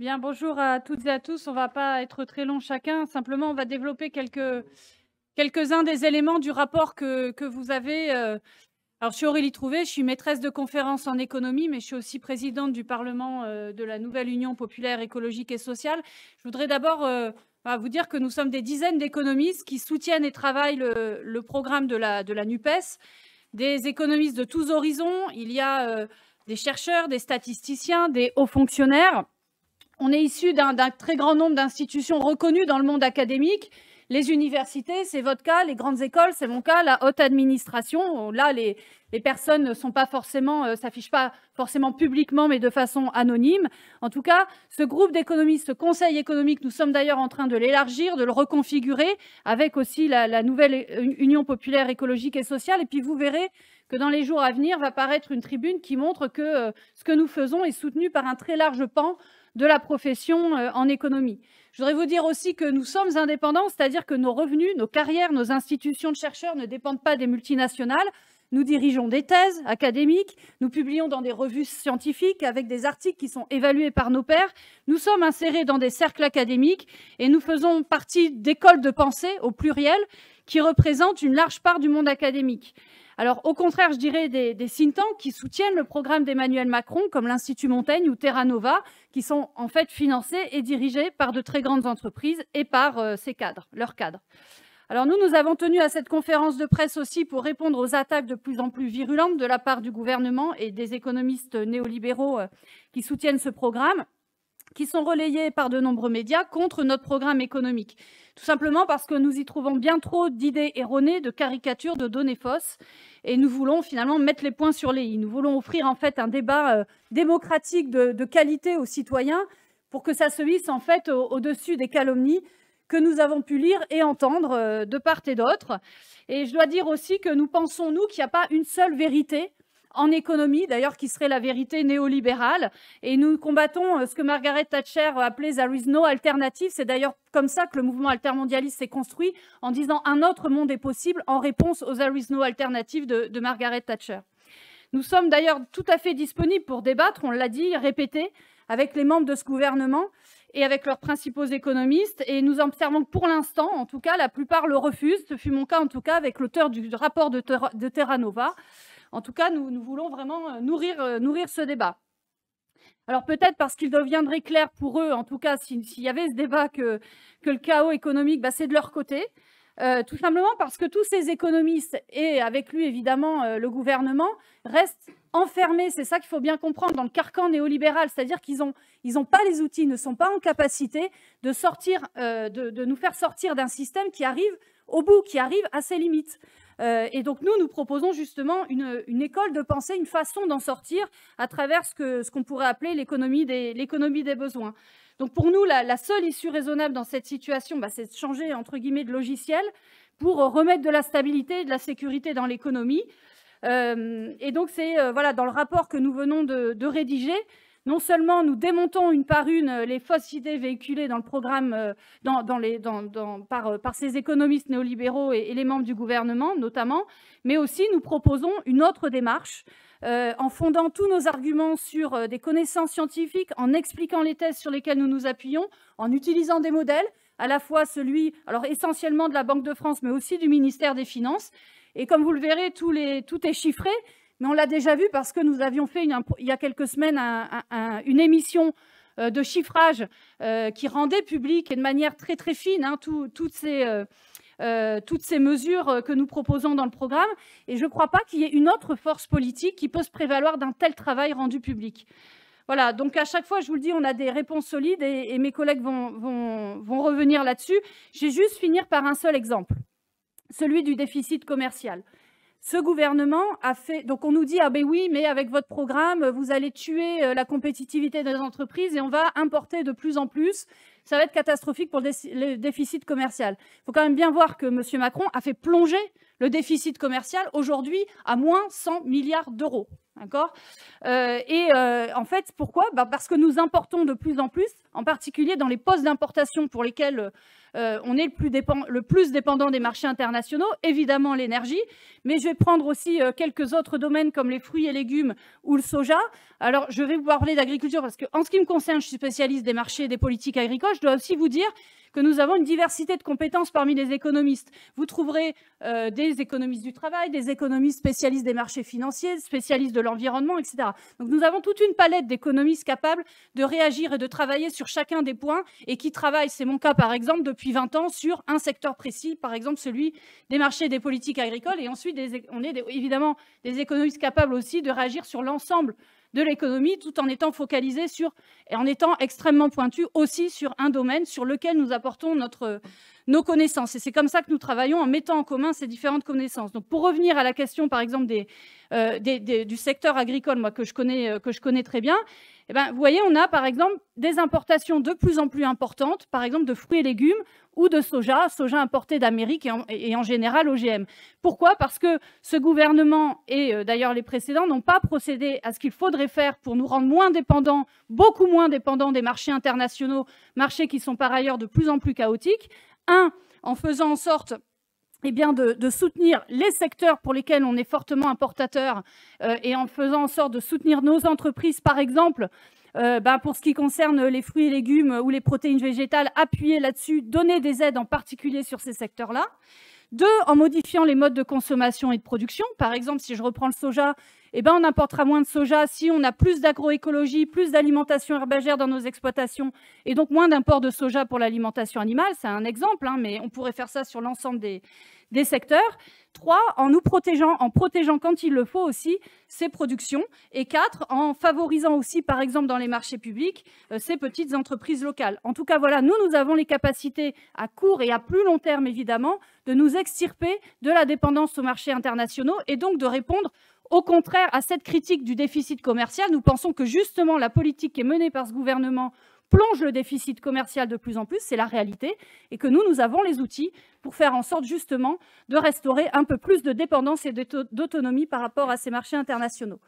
Bien, bonjour à toutes et à tous. On ne va pas être très long chacun. Simplement, on va développer quelques-uns des éléments du rapport que vous avez. Alors, je suis Aurélie Trouvé, je suis maîtresse de conférences en économie, mais je suis aussi présidente du Parlement de la nouvelle Union populaire écologique et sociale. Je voudrais d'abord vous dire que nous sommes des dizaines d'économistes qui soutiennent et travaillent le programme de la NUPES, des économistes de tous horizons. Il y a des chercheurs, des statisticiens, des hauts fonctionnaires. On est issu d'un très grand nombre d'institutions reconnues dans le monde académique. Les universités, c'est votre cas, les grandes écoles, c'est mon cas, la haute administration. Là, les personnes ne sont pas forcément, s'affichent pas forcément publiquement, mais de façon anonyme. En tout cas, ce groupe d'économistes, ce conseil économique, nous sommes d'ailleurs en train de l'élargir, de le reconfigurer, avec aussi la nouvelle Union populaire écologique et sociale. Et puis vous verrez que dans les jours à venir va paraître une tribune qui montre que ce que nous faisons est soutenu par un très large pan de la profession en économie. Je voudrais vous dire aussi que nous sommes indépendants, c'est-à-dire que nos revenus, nos carrières, nos institutions de chercheurs ne dépendent pas des multinationales. Nous dirigeons des thèses académiques, nous publions dans des revues scientifiques avec des articles qui sont évalués par nos pairs. Nous sommes insérés dans des cercles académiques et nous faisons partie d'écoles de pensée, au pluriel, qui représentent une large part du monde académique. Alors, au contraire, je dirais des think tanks qui soutiennent le programme d'Emmanuel Macron, comme l'Institut Montaigne ou Terra Nova, qui sont en fait financés et dirigés par de très grandes entreprises et par ces cadres, leurs cadres. Alors nous avons tenu à cette conférence de presse aussi pour répondre aux attaques de plus en plus virulentes de la part du gouvernement et des économistes néolibéraux qui soutiennent ce programme, qui sont relayés par de nombreux médias contre notre programme économique. Tout simplement parce que nous y trouvons bien trop d'idées erronées, de caricatures, de données fausses. Et nous voulons finalement mettre les points sur les i. Nous voulons offrir en fait un débat démocratique de qualité aux citoyens pour que ça se hisse en fait au-dessus des calomnies que nous avons pu lire et entendre de part et d'autre. Et je dois dire aussi que nous pensons, nous, qu'il n'y a pas une seule vérité en économie, d'ailleurs, qui serait la vérité néolibérale. Et nous combattons ce que Margaret Thatcher appelait « there is no alternative ». C'est d'ailleurs comme ça que le mouvement altermondialiste s'est construit, en disant « un autre monde est possible » en réponse aux « there is no alternative » de Margaret Thatcher. Nous sommes d'ailleurs tout à fait disponibles pour débattre, on l'a dit, répété, avec les membres de ce gouvernement et avec leurs principaux économistes. Et nous observons que pour l'instant, en tout cas, la plupart le refusent. Ce fut mon cas, en tout cas, avec l'auteur du rapport de Terra Nova. En tout cas, nous voulons vraiment nourrir ce débat. Alors peut-être parce qu'il deviendrait clair pour eux, en tout cas s'il y avait ce débat, que le chaos économique, c'est de leur côté. Tout simplement parce que tous ces économistes, et avec lui évidemment le gouvernement, restent enfermés, c'est ça qu'il faut bien comprendre, dans le carcan néolibéral, c'est-à-dire qu'ils n'ont pas les outils, ne sont pas en capacité de nous faire sortir d'un système qui arrive au bout, qui arrive à ses limites. Et donc nous proposons justement une école de pensée, une façon d'en sortir à travers ce qu'on pourrait appeler l'économie des besoins. Donc pour nous, la seule issue raisonnable dans cette situation, c'est de changer entre guillemets de logiciel pour remettre de la stabilité et de la sécurité dans l'économie. Et donc c'est dans le rapport que nous venons de rédiger. Non seulement nous démontons une par une les fausses idées véhiculées dans le programme par ces économistes néolibéraux et les membres du gouvernement notamment, mais aussi nous proposons une autre démarche en fondant tous nos arguments sur des connaissances scientifiques, en expliquant les thèses sur lesquelles nous nous appuyons, en utilisant des modèles, à la fois alors essentiellement de la Banque de France, mais aussi du ministère des Finances. Et comme vous le verrez, tout est chiffré. Mais on l'a déjà vu parce que nous avions fait il y a quelques semaines une émission de chiffrage qui rendait public et de manière très très fine toutes ces mesures que nous proposons dans le programme. Et je ne crois pas qu'il y ait une autre force politique qui peut se prévaloir d'un tel travail rendu public. Voilà, donc à chaque fois, je vous le dis, on a des réponses solides et mes collègues vont revenir là-dessus. Je vais juste finir par un seul exemple, celui du déficit commercial. Ce gouvernement a fait... Donc on nous dit « Ah ben oui, mais avec votre programme, vous allez tuer la compétitivité des entreprises et on va importer de plus en plus ça va être catastrophique pour le déficit commercial. Il faut quand même bien voir que M. Macron a fait plonger le déficit commercial aujourd'hui à moins 100 milliards d'euros. D'accord ? En fait, pourquoi ? Parce que nous importons de plus en plus, en particulier dans les postes d'importation pour lesquels on est le plus dépendant des marchés internationaux, évidemment l'énergie, mais je vais prendre aussi quelques autres domaines comme les fruits et légumes ou le soja. Alors, je vais vous parler d'agriculture parce qu'en ce qui me concerne, je suis spécialiste des marchés et des politiques agricoles. Je dois aussi vous dire que nous avons une diversité de compétences parmi les économistes. Vous trouverez des économistes du travail, des économistes spécialistes des marchés financiers, spécialistes de l'environnement, etc. Donc nous avons toute une palette d'économistes capables de réagir et de travailler sur chacun des points et qui travaillent, c'est mon cas par exemple, depuis 20 ans sur un secteur précis, par exemple celui des marchés et des politiques agricoles. Et ensuite, on est évidemment des économistes capables aussi de réagir sur l'ensemble de l'économie, tout en étant focalisé sur, et en étant extrêmement pointu aussi sur un domaine sur lequel nous apportons nos connaissances. Et c'est comme ça que nous travaillons en mettant en commun ces différentes connaissances. Donc, pour revenir à la question, par exemple, du secteur agricole, moi, que je connais très bien, eh ben, vous voyez, on a, par exemple, des importations de plus en plus importantes, par exemple, de fruits et légumes ou de soja importé d'Amérique et en général OGM. Pourquoi ? Parce que ce gouvernement et d'ailleurs les précédents n'ont pas procédé à ce qu'il faudrait faire pour nous rendre moins dépendants, beaucoup moins dépendants des marchés internationaux, marchés qui sont par ailleurs de plus en plus chaotiques. En faisant en sorte de soutenir les secteurs pour lesquels on est fortement importateur et en faisant en sorte de soutenir nos entreprises, par exemple, pour ce qui concerne les fruits et légumes ou les protéines végétales, appuyer là-dessus, donner des aides en particulier sur ces secteurs-là. 2, en modifiant les modes de consommation et de production. Par exemple, si je reprends le soja, on importera moins de soja si on a plus d'agroécologie, plus d'alimentation herbagère dans nos exploitations et donc moins d'import de soja pour l'alimentation animale. C'est un exemple, mais on pourrait faire ça sur l'ensemble des secteurs. 3, en protégeant quand il le faut aussi ces productions. Et 4, en favorisant aussi, par exemple, dans les marchés publics, ces petites entreprises locales. En tout cas, voilà, nous avons les capacités à court et à plus long terme, évidemment, de nous extirper de la dépendance aux marchés internationaux et donc de répondre au contraire à cette critique du déficit commercial. Nous pensons que justement la politique qui est menée par ce gouvernement plonge le déficit commercial de plus en plus, c'est la réalité, et que nous avons les outils pour faire en sorte justement de restaurer un peu plus de dépendance et d'autonomie par rapport à ces marchés internationaux.